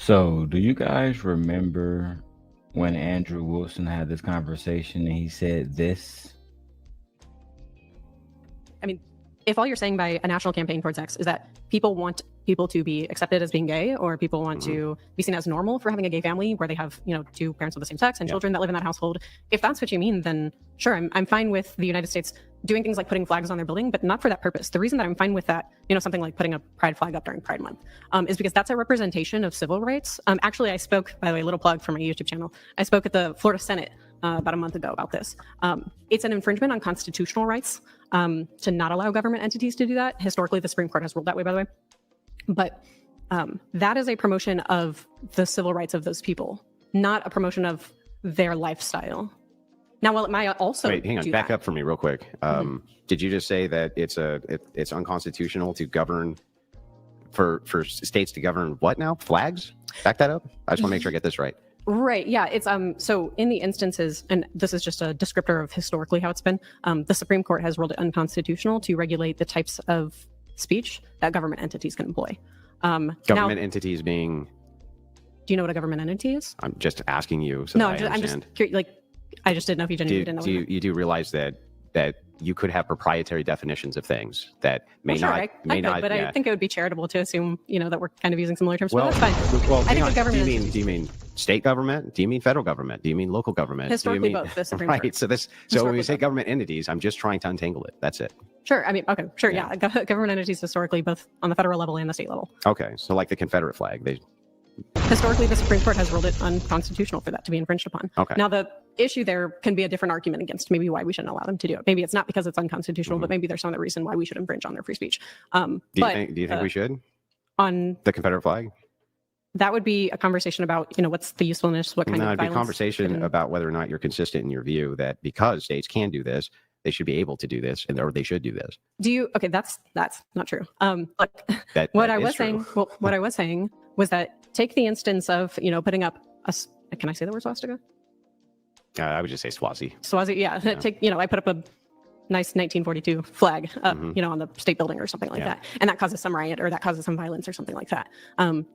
So, do you guys remember when Andrew Wilson had this conversation and he said this? I mean, if all you're saying by a national campaign towards X is that people want people to be accepted as being gay, or people want to be seen as normal for having a gay family where they have, two parents of the same sex and children that live in that household, if that's what you mean, then sure, I'm fine with the United States doing things like putting flags on their building, but not for that purpose. The reason that I'm fine with that, something like putting a pride flag up during Pride Month, is because that's a representation of civil rights. Actually, I spoke, by the way, a little plug for my YouTube channel. I spoke at the Florida Senate about a month ago about this. It's an infringement on constitutional rights to not allow government entities to do that. Historically, the Supreme Court has ruled that way, by the way. But that is a promotion of the civil rights of those people, not a promotion of their lifestyle. Now, while it might also hang on, back up for me real quick. Did you just say that it's unconstitutional to govern for states to govern what now? Flags? Back that up. I just want to make sure I get this right. Right. Yeah. It's so in the instances, and this is just a descriptor of historically how it's been, the Supreme Court has ruled it unconstitutional to regulate the types of speech that government entities can employ. Government entities being. Do you know what a government entity is? I'm just asking you. So no, I'm just curious, I just didn't know if you didn't know. You do realize that you could have proprietary definitions of things that may not. I could, but I think it would be charitable to assume, that we're kind of using similar terms. Well, but that's fine. Well, I think the government. Do you mean state government? Do you mean federal government? Do you mean local government? Historically, both. The Supreme Court. Right. So when we say government entities, I'm just trying to untangle it. That's it. Sure. I mean, okay. Sure. Yeah. Government entities historically, both on the federal level and the state level. Okay. So like the Confederate flag, historically, the Supreme Court has ruled it unconstitutional for that to be infringed upon. Okay. Now, the issue there can be a different argument against maybe why we shouldn't allow them to do it. Maybe it's not because it's unconstitutional, but maybe there's some other reason why we should infringe on their free speech. Do you think we should? On the Confederate flag? That would be a conversation about, what's the usefulness, what kind of violence. No, it'd be a conversation about whether or not you're consistent in your view that because states can do this, they should be able to do this, or they should do this. Okay, that's not true. Look, what I was saying was that take the instance of, putting up can I say the word swastika? I would just say Swazi. Swazi, yeah. Take, I put up a nice 1942 flag, on the state building or something like that. And that causes some riot or that causes some violence or something like that.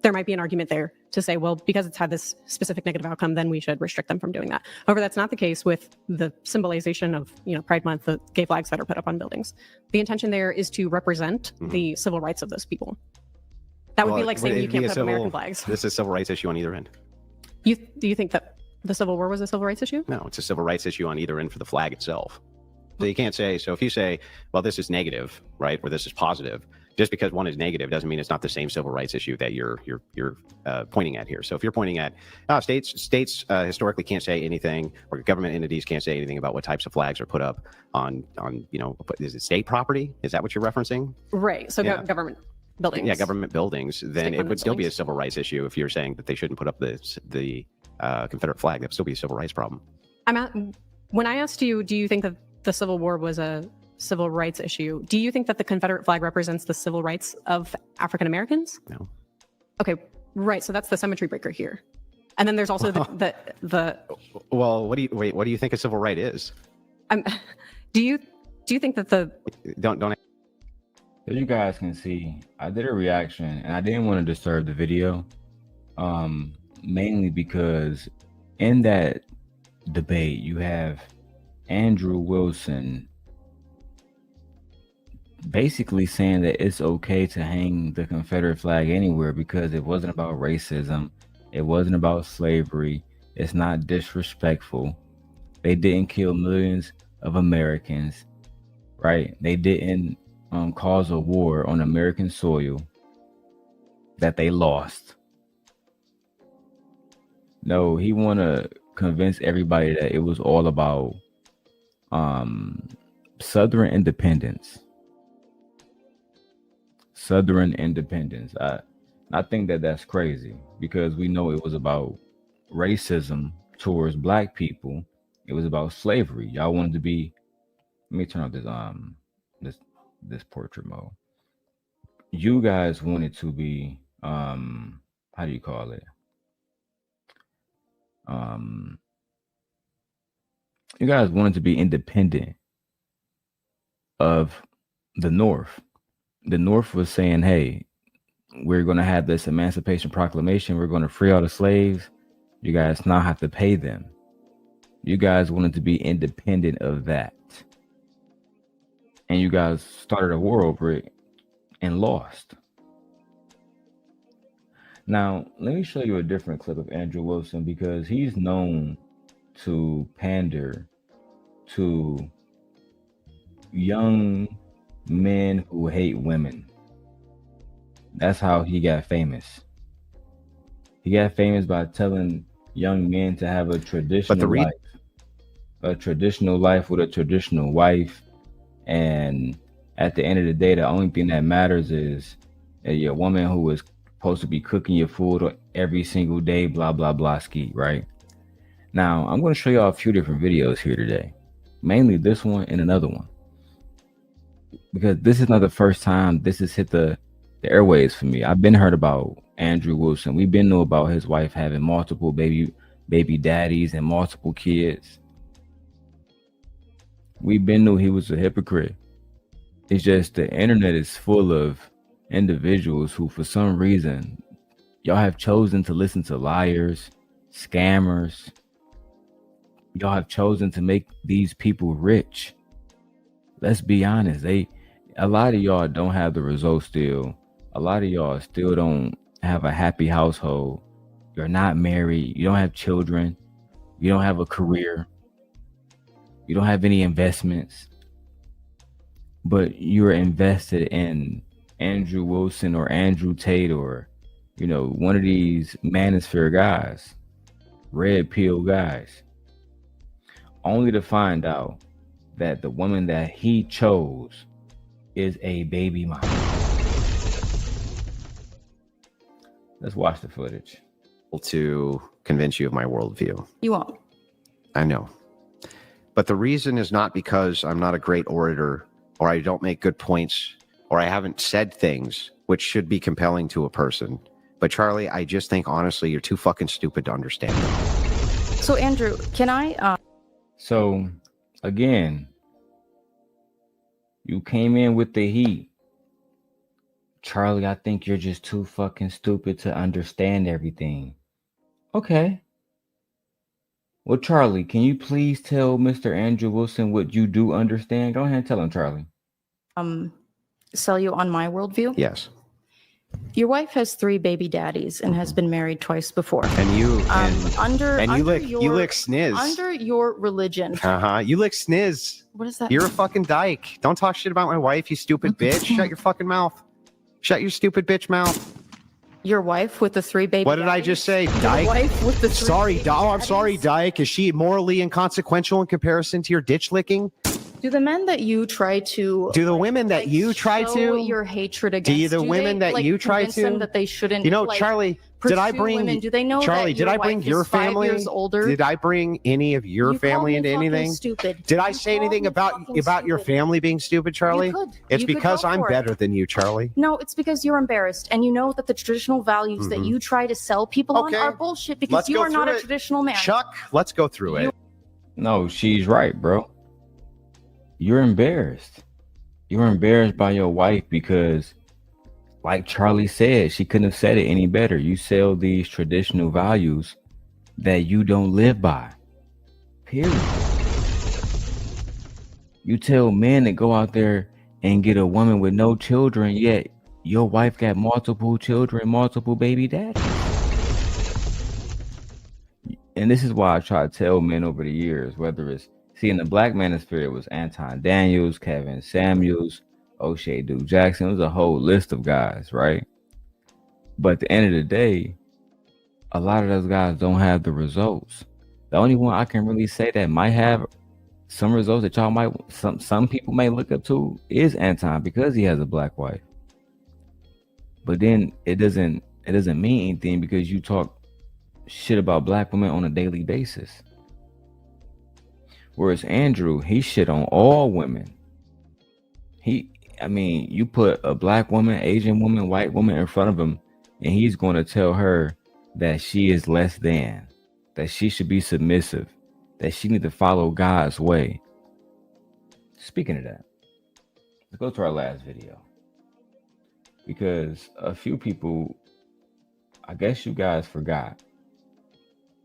There might be an argument there to say, well, because it's had this specific negative outcome, then we should restrict them from doing that. However, that's not the case with the symbolization of, Pride Month, the gay flags that are put up on buildings. The intention there is to represent the civil rights of those people. That would be like saying you can't put up American flags. This is a civil rights issue on either end. Do you think that the Civil War was a civil rights issue? No, it's a civil rights issue on either end for the flag itself. So you can't say, so if you say, well, this is negative, right, or this is positive, just because one is negative doesn't mean it's not the same civil rights issue that you're pointing at here. So if you're pointing at states historically can't say anything, or government entities can't say anything about what types of flags are put up on is it state property? Is that what you're referencing? Right. So government buildings. Yeah, government buildings. Then it would still be a civil rights issue if you're saying that they shouldn't put up the Confederate flag. That would still be a civil rights problem. When I asked you, do you think that the Civil War was a civil rights issue, do you think that the Confederate flag represents the civil rights of African Americans? No. Okay, right. So that's the symmetry breaker here. And then there's also the Well, what do you think a civil right is? Do you think that the don't As you guys can see, I did a reaction and I didn't want to disturb the video, mainly because in that debate you have Andrew Wilson basically saying that it's okay to hang the Confederate flag anywhere because it wasn't about racism, it wasn't about slavery, it's not disrespectful, they didn't kill millions of Americans, right? They didn't cause a war on American soil that they lost. No, he want to convince everybody that it was all about Southern independence. I think that that's crazy because we know it was about racism towards black people. It was about slavery. Y'all wanted to be. Let me turn off this portrait mode. You guys wanted to be how do you call it? You guys wanted to be independent of the North. The North was saying, hey, we're going to have this Emancipation Proclamation. We're going to free all the slaves. You guys now have to pay them. You guys wanted to be independent of that. And you guys started a war over it and lost. Now, let me show you a different clip of Andrew Wilson, because he's known to pander to young men who hate women. That's how he got famous. He got famous by telling young men to have a traditional life. A traditional life with a traditional wife. And at the end of the day, the only thing that matters is a woman who is supposed to be cooking your food every single day, blah, blah, blah, ski, right? Now, I'm going to show y'all a few different videos here today. Mainly this one and another one. Because this is not the first time this has hit the airwaves for me. I've been heard about Andrew Wilson. We've been know about his wife having multiple baby daddies and multiple kids. We've been knew he was a hypocrite. It's just the internet is full of individuals who, for some reason, y'all have chosen to listen to liars, scammers. Y'all have chosen to make these people rich. Let's be honest. A lot of y'all don't have the results still. A lot of y'all still don't have a happy household. You're not married. You don't have children. You don't have a career. You don't have any investments. But you're invested in Andrew Wilson or Andrew Tate or, one of these manosphere guys, red pill guys, only to find out that the woman that he chose is a baby mama. Let's watch the footage. To convince you of my worldview. You won't. I know. But the reason is not because I'm not a great orator or I don't make good points or I haven't said things which should be compelling to a person. But Charlie, I just think honestly, you're too fucking stupid to understand them. So Andrew, can I... So again, you came in with the heat. Charlie, I think you're just too fucking stupid to understand everything. Okay. Well, Charlie, can you please tell Mr. Andrew Wilson what you do understand? Go ahead and tell him, Charlie. Sell you on my worldview? Yes. Your wife has 3 baby daddies and has been married twice before. And you you lick sniz. Under your religion. You lick sniz. What is that? You're a fucking dyke. Don't talk shit about my wife, you stupid bitch. Shut your fucking mouth. Shut your stupid bitch mouth. Your wife with the 3 baby What did I just say? Dyke? Your wife with the 3 Sorry, baby I'm sorry, daddies? dyke. Is she morally inconsequential in comparison to your ditch licking? Do the men that you try to... Do the women that you try show to... your hatred against... Do the women that you try convince to... them that they shouldn't... Charlie, did I bring... Women? Do they know Charlie, that did I bring wife your is 5 family? years older? Did I bring any of your You family called me into fucking anything? Stupid. Did I You say called anything me about fucking your stupid. family being stupid, Charlie? You could. It's You could because go I'm for it. better than you, Charlie. No, it's because you're embarrassed and you know that the traditional values that you try to sell people on Okay. are bullshit because Let's you go are not through a it. traditional man. Chuck, let's go through it. No, she's right, bro. You're embarrassed. You're embarrassed by your wife because, like Charlie said, she couldn't have said it any better. You sell these traditional values that you don't live by. Period. You tell men to go out there and get a woman with no children, yet your wife got multiple children, multiple baby daddies. And this is why I try to tell men over the years, whether it's, see, in the black manosphere, it was Anton Daniels, Kevin Samuels, O'Shea Duke Jackson. It was a whole list of guys, right? But at the end of the day, a lot of those guys don't have the results. The only one I can really say that might have some results that y'all might, some people may look up to is Anton, because he has a black wife. But then it doesn't mean anything because you talk shit about black women on a daily basis. Whereas Andrew, he shit on all women. You put a black woman, Asian woman, white woman in front of him, and he's going to tell her that she is less than, that she should be submissive, that she need to follow God's way. Speaking of that, let's go to our last video. because a few people, I guess you guys forgot,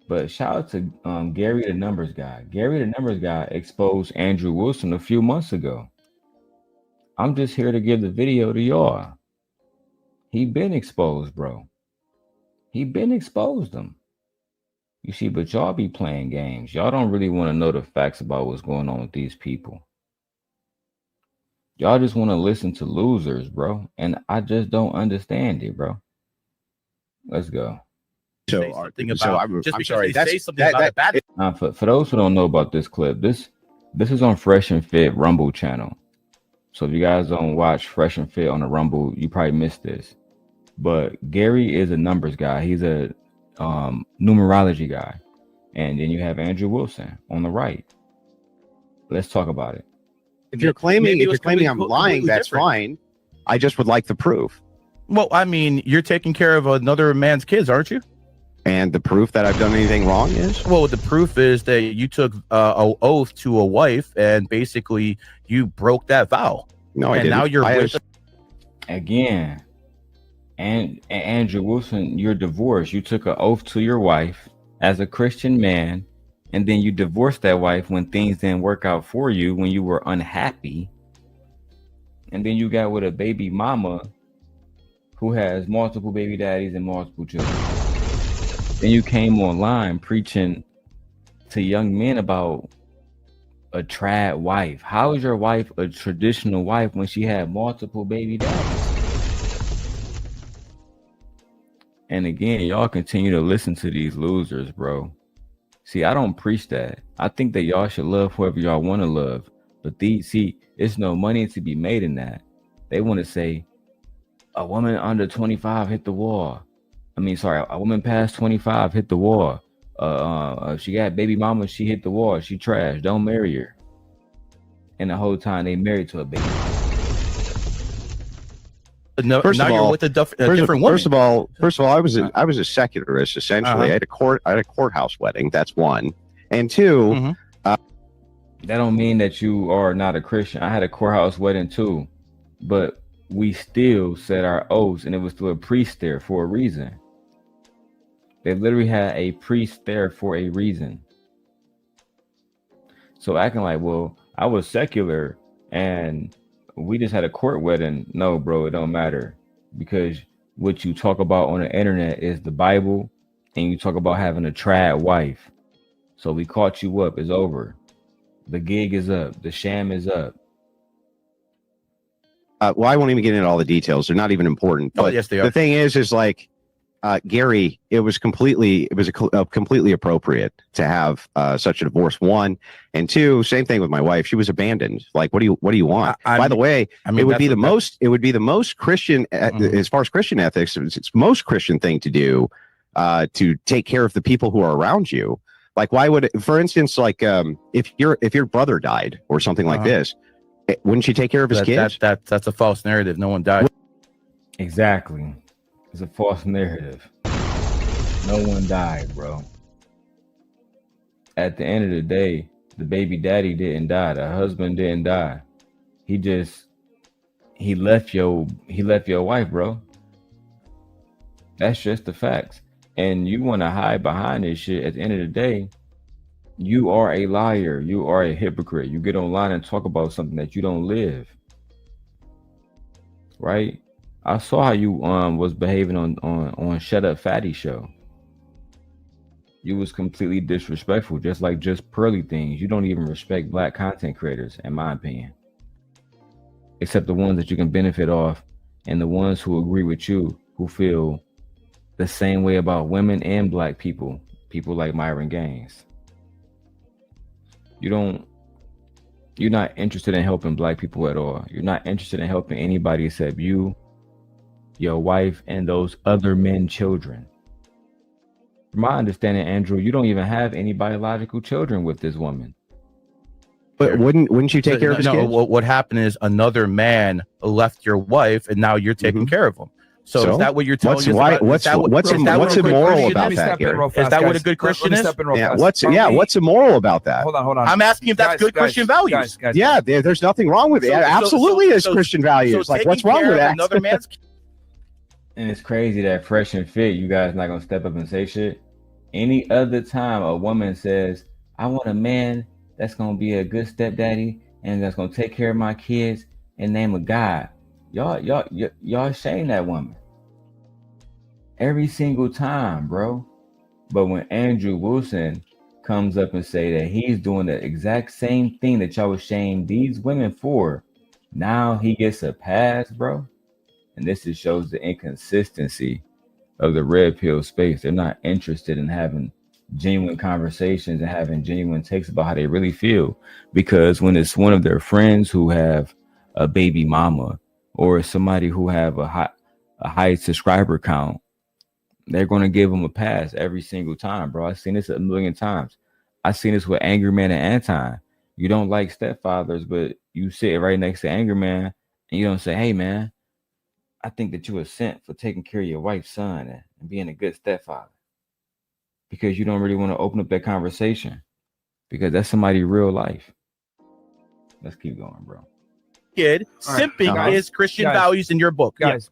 but shout out to Gary the Numbers Guy. Gary the Numbers Guy exposed Andrew Wilson a few months ago. I'm just here to give the video to y'all. He been exposed, bro. He been exposed them. You see, but y'all be playing games. Y'all don't really want to know the facts about what's going on with these people. Y'all just want to listen to losers, bro. And I just don't understand it, bro. Let's go. So, I'm sorry. For those who don't know about this clip, this is on Fresh and Fit Rumble channel. So if you guys don't watch Fresh and Fit on the Rumble, you probably missed this. But Gary is a numbers guy. He's a numerology guy. And then you have Andrew Wilson on the right. Let's talk about it. If you're claiming I'm lying, that's fine. I just would like the proof. Well, I mean, you're taking care of another man's kids, aren't you? And the proof that I've done anything wrong is? Well, the proof is that you took an oath to a wife, and basically you broke that vow. No, I didn't. Now you're again. And Andrew Wilson, you're divorced. You took an oath to your wife as a Christian man, and then you divorced that wife when things didn't work out for you, when you were unhappy. And then you got with a baby mama who has multiple baby daddies and multiple children. Then you came online preaching to young men about a trad wife. How is your wife a traditional wife when she had multiple baby daddies? And again, y'all continue to listen to these losers, bro. See, I don't preach that. I think that y'all should love whoever y'all want to love. But it's no money to be made in that. They want to say, a woman under 25 hit the wall. A woman past 25 hit the wall. She got baby mama, she hit the wall. She trash. Don't marry her. And the whole time they married to a baby. No, now you're with a different woman. First of all, I was a secularist essentially. I had a courthouse wedding. That's one, and two. That don't mean that you are not a Christian. I had a courthouse wedding too, but we still said our oaths, and it was to a priest there for a reason. They literally had a priest there for a reason. So acting like, well, I was secular and we just had a court wedding. No, bro, it don't matter, because what you talk about on the internet is the Bible, and you talk about having a trad wife. So we caught you up. It's over. The gig is up. The sham is up. Well, I won't even get into all the details. They're not even important. But yes, they are. The thing is like, Gary, it was completely appropriate to have such a divorce. One, and two, same thing with my wife. She was abandoned. Like, what do you want? By the way, it would be the most Christian, as far as Christian ethics, it's most Christian thing to do, to take care of the people who are around you. Like, why would it, for instance, like, if your brother died or something like this, wouldn't you take care of his kids? That's a false narrative. No one died. Exactly. It's a false narrative. No one died, bro. At the end of the day, the baby daddy didn't die. The husband didn't die. He left your wife, bro. That's just the facts. And you want to hide behind this shit. At the end of the day, you are a liar. You are a hypocrite. You get online and talk about something that you don't live. Right? I saw how you was behaving on Shut Up Fatty show. You was completely disrespectful, just like Just Pearly Things. You don't even respect black content creators, in my opinion. Except the ones that you can benefit off, and the ones who agree with you, who feel the same way about women and black people. People like Myron Gaines. You're not interested in helping black people at all. You're not interested in helping anybody except you, your wife, and those other men children. From my understanding, Andrew, you don't even have any biological children with this woman. But wouldn't you take care of his kids? What happened is another man left your wife, and now you're taking care of him. So is that what you're telling me? What's immoral about that here? Is that what a good Christian is? What's immoral about that? Hold on. I'm asking if that's good Christian values. Yeah, there's nothing wrong with it. Absolutely, it's Christian values. Like, what's wrong with that? Another man's And it's crazy that fresh and fit, you guys not gonna step up and say shit. Any other time a woman says, I want a man that's gonna be a good stepdaddy and that's gonna take care of my kids in the name of God. Y'all shame that woman. Every single time, bro. But when Andrew Wilson comes up and say that he's doing the exact same thing that y'all was shaming these women for, now he gets a pass, bro. And this just shows the inconsistency of the red pill space. They're not interested in having genuine conversations and having genuine takes about how they really feel. Because when it's one of their friends who have a baby mama or somebody who have a high subscriber count, they're going to give them a pass every single time, bro. I've seen this a million times. I've seen this with Angry Man and Anton. You don't like stepfathers, but you sit right next to Angry Man and you don't say, hey, man, I think that you were sent for taking care of your wife's son and being a good stepfather. Because you don't really want to open up that conversation. Because that's somebody's real life. Let's keep going, bro. Kid, All right, simping is Christian values in your book. Guys.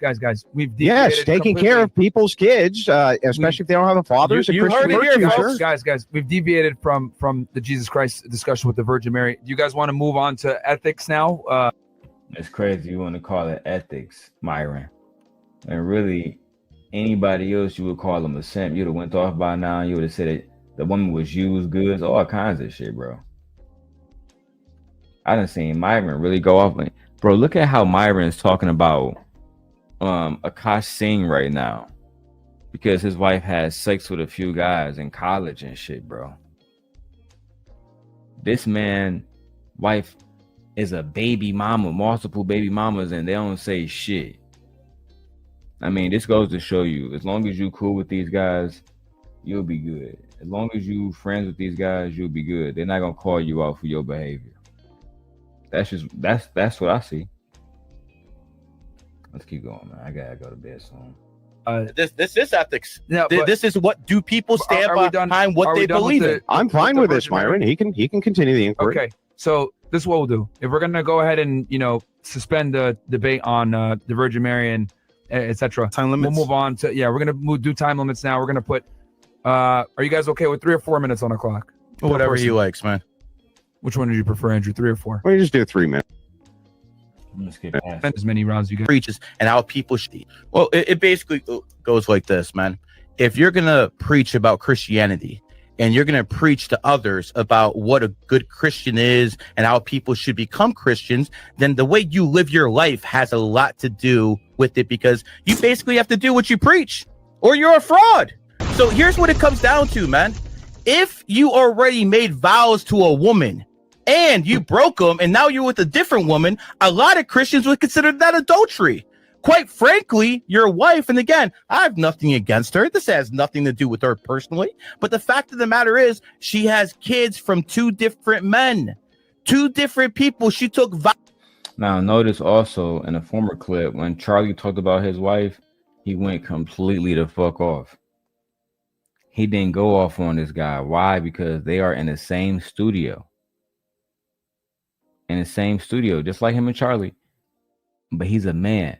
We've Yes, taking care of people's kids, especially if they don't have a father. You heard it here, guys. We've deviated from the Jesus Christ discussion with the Virgin Mary. Do you guys want to move on to ethics now? It's crazy you want to call it ethics, Myron. And really, anybody else, you would call them a simp. You'd have went off by now. You would have said that the woman was used goods, all kinds of shit, bro. I done seen Myron really go off. Bro, look at how Myron is talking about Akash Singh right now. Because his wife has sex with a few guys in college and shit, bro. This man, wife is a baby mama, multiple baby mamas, and they don't say shit. I mean, this goes to show you, as long as you cool with these guys, you'll be good. As long as you friends with these guys, you'll be good. They're not gonna call you out for your behavior. That's what I see. Let's keep going, man. I gotta go to bed soon. This is ethics. No, this is what do people stand behind what they believe in. I'm fine with this, Myron. He can continue the inquiry. Okay, so this is what we'll do. If we're gonna go ahead and suspend the debate on the Virgin Mary and etc. Time limits. We'll move on to we're gonna do time limits now. We're gonna put. Are you guys okay with 3 or 4 minutes on the clock? Whatever he likes, man. Which one did you prefer, Andrew? 3 or 4? Well, you just do 3 minutes. Let's get past As many rounds as you get. Preaches and how people should. Well, it basically goes like this, man. If you're gonna preach about Christianity and you're gonna preach to others about what a good Christian is and how people should become Christians, then the way you live your life has a lot to do with it, because you basically have to do what you preach or you're a fraud. So here's what it comes down to, man. If you already made vows to a woman and you broke them and now you're with a different woman, a lot of Christians would consider that adultery. Quite frankly, your wife, and again, I have nothing against her. This has nothing to do with her personally. But the fact of the matter is, she has kids from 2 different men, 2 different people. She took vows. Now, notice also in a former clip, when Charlie talked about his wife, he went completely the fuck off. He didn't go off on this guy. Why? Because they are in the same studio. In the same studio, just like him and Charlie. But he's a man.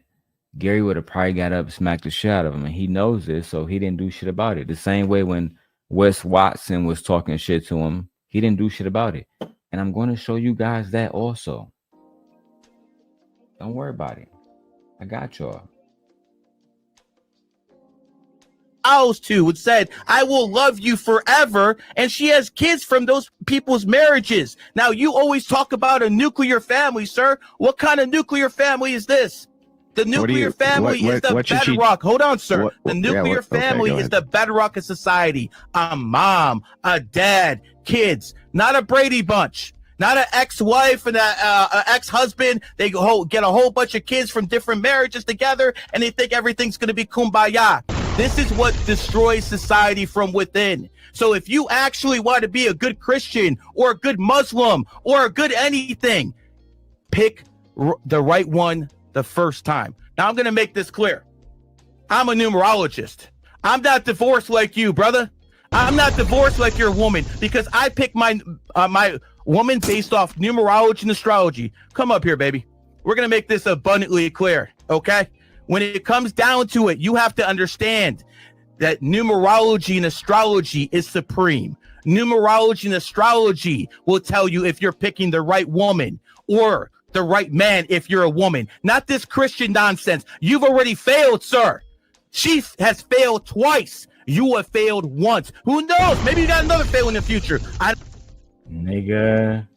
Gary would have probably got up and smacked the shit out of him, and he knows this, so he didn't do shit about it. The same way when Wes Watson was talking shit to him, he didn't do shit about it. And I'm going to show you guys that also. Don't worry about it. I got y'all. To it said, I will love you forever, and she has kids from those people's marriages. Now, you always talk about a nuclear family, sir. What kind of nuclear family is this? The nuclear family is the bedrock. Hold on, sir. The nuclear family is the bedrock of society. A mom, a dad, kids, not a Brady Bunch. Not an ex-wife and an ex-husband. They get a whole bunch of kids from different marriages together, and they think everything's going to be kumbaya. This is what destroys society from within. So if you actually want to be a good Christian or a good Muslim or a good anything, pick the right one the first time. Now, I'm going to make this clear. I'm a numerologist. I'm not divorced like you, brother. I'm not divorced like your woman, because I pick my woman based off numerology and astrology. Come up here, baby. We're going to make this abundantly clear, okay? When it comes down to it, you have to understand that numerology and astrology is supreme. Numerology and astrology will tell you if you're picking the right woman or the right man if you're a woman. Not this Christian nonsense. You've already failed, sir. She has failed twice. You have failed once. Who knows? Maybe you got another fail in the future. Nigga.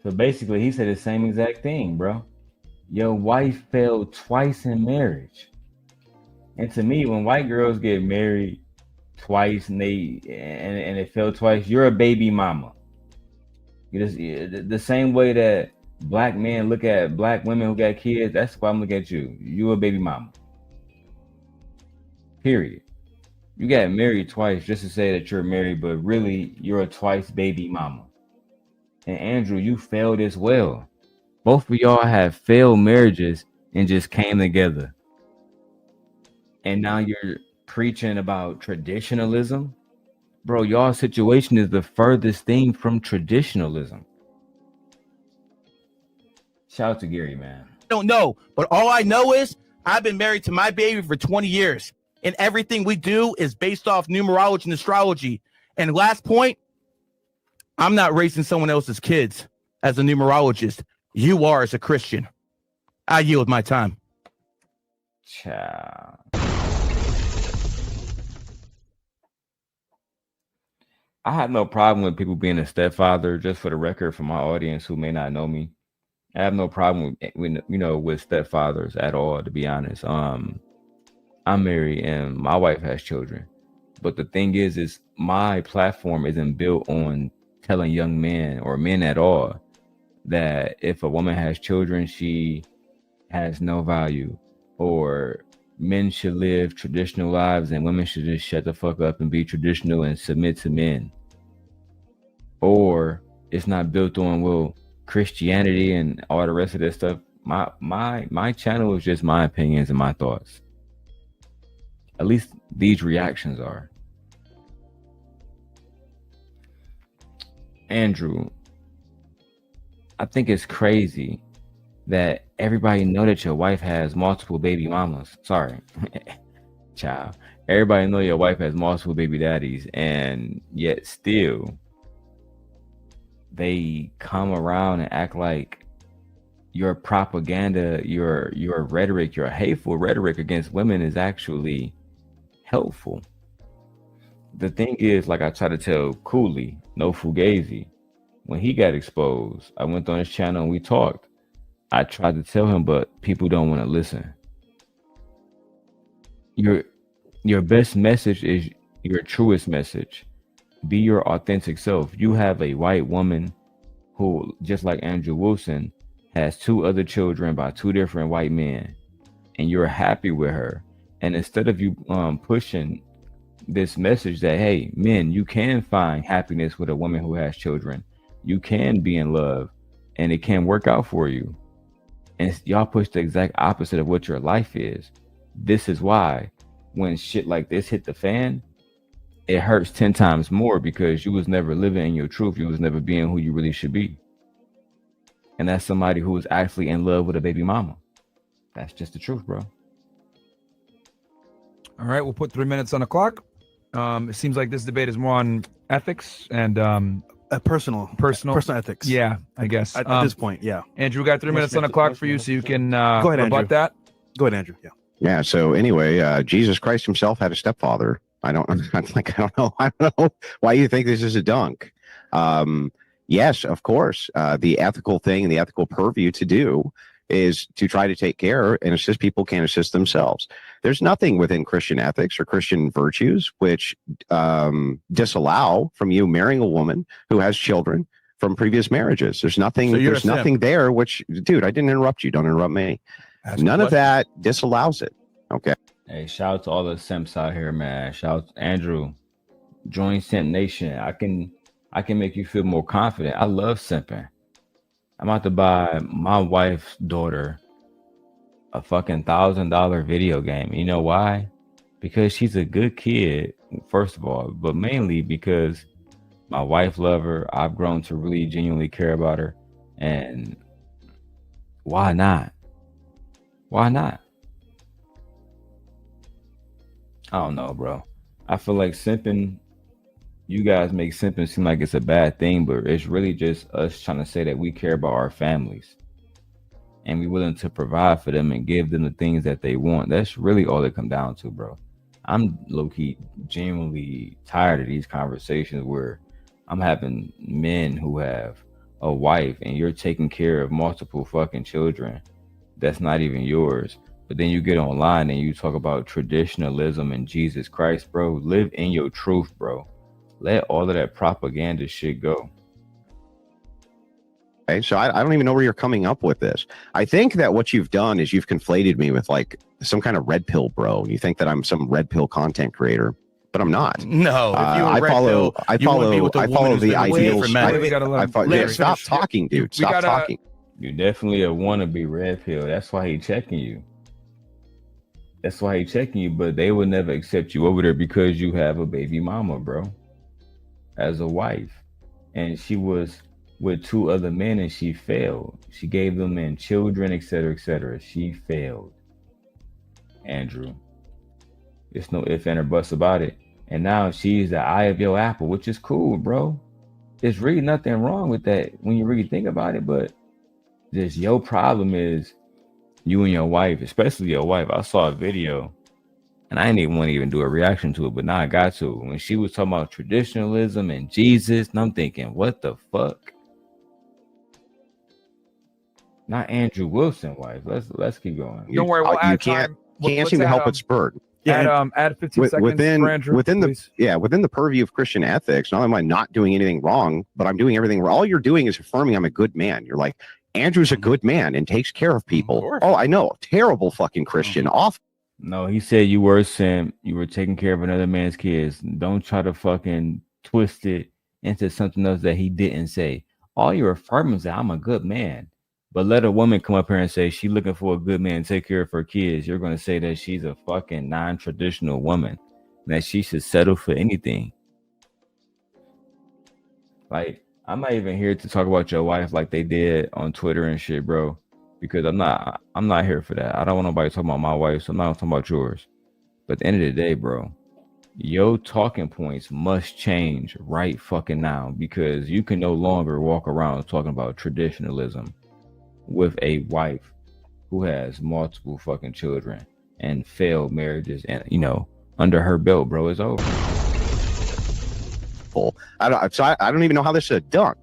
So basically, he said the same exact thing, bro. Your wife failed twice in marriage. And to me, when white girls get married twice and it failed twice, you're a baby mama. The same way that black men look at black women who got kids, that's why I'm looking at you. You a baby mama. Period. You got married twice just to say that you're married, but really you're a twice baby mama. And Andrew, you failed as well. Both of y'all have failed marriages and just came together. And now you're preaching about traditionalism. Bro, y'all's situation is the furthest thing from traditionalism. Shout out to Gary, man. I don't know, but all I know is I've been married to my baby for 20 years. And everything we do is based off numerology and astrology. And last point, I'm not raising someone else's kids as a numerologist. You are as a Christian. I yield my time. Ciao. I have no problem with people being a stepfather. Just for the record, for my audience who may not know me, I have no problem with with stepfathers at all. To be honest, I'm married and my wife has children, but the thing is my platform isn't built on telling young men or men at all that if a woman has children, she has no value, or men should live traditional lives and women should just shut the fuck up and be traditional and submit to men. Or it's not built on Christianity and all the rest of this stuff. My channel is just my opinions and my thoughts. At least these reactions are. Andrew, I think it's crazy that everybody know that your wife has multiple baby mamas. Sorry, child. Everybody know your wife has multiple baby daddies, and yet still they come around and act like your propaganda, your rhetoric, your hateful rhetoric against women is actually helpful. The thing is, like I try to tell Cooley, no Fugazi, when he got exposed, I went on his channel and we talked. I tried to tell him, but people don't want to listen. Your best message is your truest message. Be your authentic self. You have a white woman who, just like Andrew Wilson, has 2 other children by 2 different white men, and you're happy with her. And instead of you pushing this message that, hey, men, you can find happiness with a woman who has children. You can be in love and it can work out for you. And y'all push the exact opposite of what your life is. This is why when shit like this hit the fan, it hurts 10 times more, because you was never living in your truth. You was never being who you really should be. And that's somebody who is actually in love with a baby mama. That's just the truth, bro. All right, we'll put 3 minutes on the clock. It seems like this debate is more on ethics and personal ethics. Yeah, I guess at this point, yeah. Andrew, we got 3 minutes on the clock for you, so you can go ahead, rebut Andrew. that. Go ahead, Andrew. Yeah. Yeah. So anyway, Jesus Christ himself had a stepfather. I don't know why you think this is a dunk. Yes, of course. The ethical thing and the ethical purview to do is to try to take care and assist people can assist themselves. There's nothing within Christian ethics or Christian virtues which disallow from you marrying a woman who has children from previous marriages. There's nothing. So there's nothing there. Which, dude, I didn't interrupt you. Don't interrupt me. None of that disallows it. Okay. Hey, shout out to all the simps out here, man. Shout out to Andrew. Join Simp Nation. I can make you feel more confident. I love simping. I'm about to buy my wife's daughter a fucking $1,000 video game. You know why? Because she's a good kid, first of all, but mainly because my wife loves her. I've grown to really genuinely care about her. And why not? Why not? I don't know, bro. I feel like simping, you guys make simping seem like it's a bad thing, but it's really just us trying to say that we care about our families and we're willing to provide for them and give them the things that they want. That's really all it comes down to, bro. I'm low key genuinely tired of these conversations where I'm having men who have a wife and you're taking care of multiple fucking children that's not even yours. But then you get online and you talk about traditionalism and Jesus Christ, bro. Live in your truth, bro. Let all of that propaganda shit go. Okay, so I don't even know where you're coming up with this. I think that what you've done is you've conflated me with like some kind of red pill bro. You think that I'm some red pill content creator, but I'm not. No, if you were I follow the ideals. Stop talking, dude. Stop talking. You definitely a wannabe red pill. That's why he checking you. That's why he checking you, but they would never accept you over there because you have a baby mama, bro, as a wife. And she was with 2 other men and she failed. She gave them men children, etc., etc. She failed. Andrew. There's no ifs and or buts about it. And now she's the eye of your apple, which is cool, bro. There's really nothing wrong with that when you really think about it, but just your problem is you and your wife, especially your wife. I saw a video and I didn't even want to even do a reaction to it, but now I got to. When she was talking about traditionalism and Jesus, and I'm thinking, what the fuck? Not Andrew Wilson wife. Let's keep going. Don't worry, we'll add time. Can't seem to help but spurt. Add 15 seconds for Andrew, within the purview of Christian ethics. Not only am I not doing anything wrong, but I'm doing everything. All you're doing is affirming I'm a good man. You're like, Andrew's a good man and takes care of people. Oh, I know. Terrible fucking Christian. Off. No, he said you were Sam. You were taking care of another man's kids. Don't try to fucking twist it into something else that he didn't say. All you're affirming is that I'm a good man. But let a woman come up here and say she's looking for a good man to take care of her kids. You're going to say that she's a fucking non-traditional woman, that she should settle for anything. Like, I'm not even here to talk about your wife like they did on Twitter and shit, bro, because I'm not here for that. I don't want nobody talking about my wife, so I'm not talking about yours. But at the end of the day, bro, your talking points must change right fucking now, because you can no longer walk around talking about traditionalism with a wife who has multiple fucking children and failed marriages, and under her belt, bro. It's over. I don't even know how this is a dunk.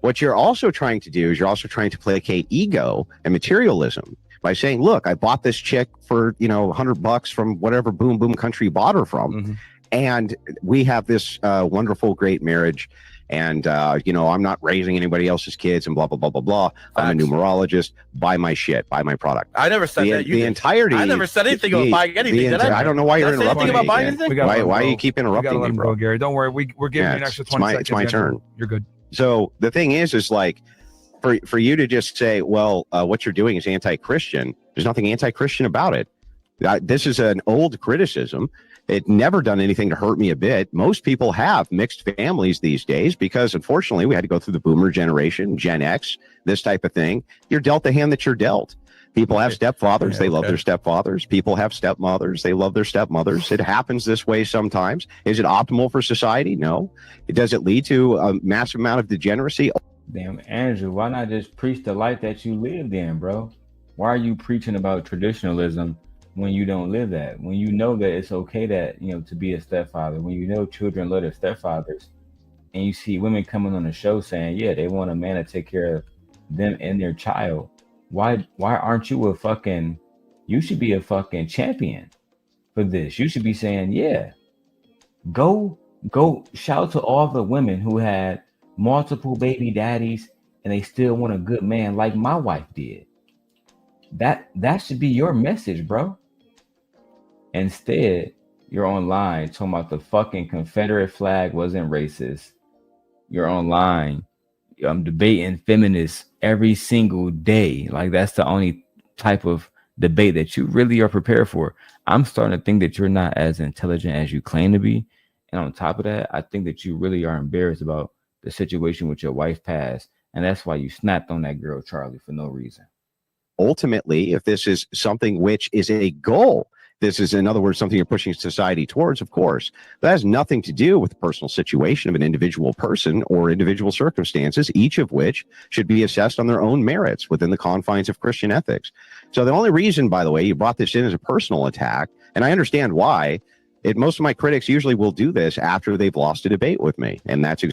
What you're also trying to do is you're also trying to placate ego and materialism by saying, look, I bought this chick for $100 from whatever boom boom country you bought her from, and we have this wonderful great marriage. And, I'm not raising anybody else's kids and blah, blah, blah, blah, blah. I'm a numerologist. Buy my shit. Buy my product. I never said that. The entirety. I never said anything about buying anything. I don't know why you're interrupting me. About buying anything? Why you keep interrupting me, bro? Gary, don't worry. We're giving you an extra 20 seconds. It's my turn. You're good. So the thing is like, for you to just say, well, what you're doing is anti-Christian. There's nothing anti-Christian about it. This is an old criticism. It never done anything to hurt me a bit. Most people have mixed families these days because, unfortunately, we had to go through the boomer generation, Gen X, this type of thing. You're dealt the hand that you're dealt. People have stepfathers. They love their stepfathers. People have stepmothers. They love their stepmothers. It happens this way sometimes. Is it optimal for society? No. Does it lead to a massive amount of degeneracy? Damn, Andrew, why not just preach the life that you lived in, bro? Why are you preaching about traditionalism when you don't live that? When you know that it's okay that, to be a stepfather, when you know children love their stepfathers, and you see women coming on the show saying, yeah, they want a man to take care of them and their child. Why aren't you you should be a fucking champion for this. You should be saying, yeah, go shout to all the women who had multiple baby daddies and they still want a good man like my wife did. That should be your message, bro. Instead, you're online talking about the fucking Confederate flag wasn't racist. You're online debating feminists every single day. Like, that's the only type of debate that you really are prepared for. I'm starting to think that you're not as intelligent as you claim to be. And on top of that, I think that you really are embarrassed about the situation with your wife passed. And that's why you snapped on that girl, Charlie, for no reason. Ultimately, if this is something which is a goal this is, in other words, something you're pushing society towards, of course. That has nothing to do with the personal situation of an individual person or individual circumstances, each of which should be assessed on their own merits within the confines of Christian ethics. So the only reason, by the way, you brought this in as a personal attack, and I understand why, most of my critics usually will do this after they've lost a debate with me. And that's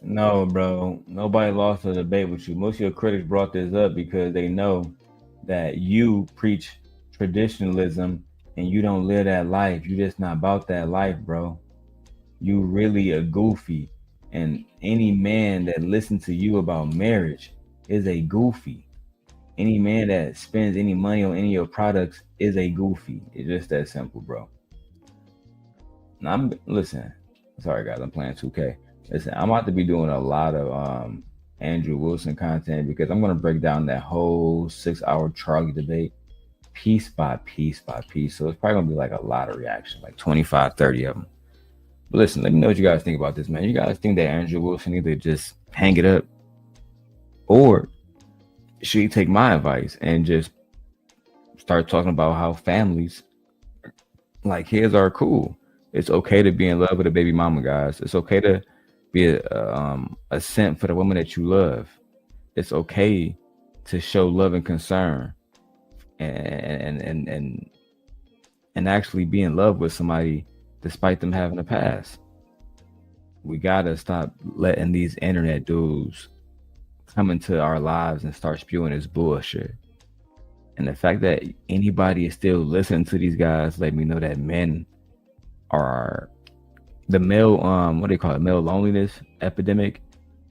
No, bro. Nobody lost a debate with you. Most of your critics brought this up because they know that you preach traditionalism and you don't live that life. You just not about that life, bro. You really a goofy. And any man that listens to you about marriage is a goofy. Any man that spends any money on any of your products is a goofy. It's just that simple, bro. Now, listen. Sorry, guys. I'm playing 2K. Listen, I'm about to be doing a lot of Andrew Wilson content because I'm going to break down that whole 6-hour Charlie debate piece by piece by piece. So it's probably going to be like a lot of reactions, like 25, 30 of them. But listen, let me know what you guys think about this, man. You guys think that Andrew Wilson either just hang it up or should he take my advice and just start talking about how families like his are cool? It's okay to be in love with a baby mama, guys. It's okay to be a simp for the woman that you love. It's okay to show love and concern and actually be in love with somebody despite them having a past. We gotta stop letting these internet dudes come into our lives and start spewing this bullshit. And the fact that anybody is still listening to these guys let me know that men are the male what do they call it, male loneliness epidemic.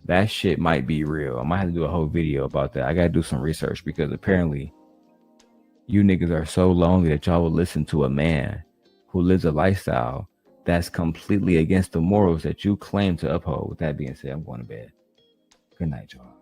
That shit might be real. I might have to do a whole video about that. I gotta do some research because apparently you niggas are so lonely that y'all will listen to a man who lives a lifestyle that's completely against the morals that you claim to uphold. With that being said, I'm going to bed. Good night, y'all.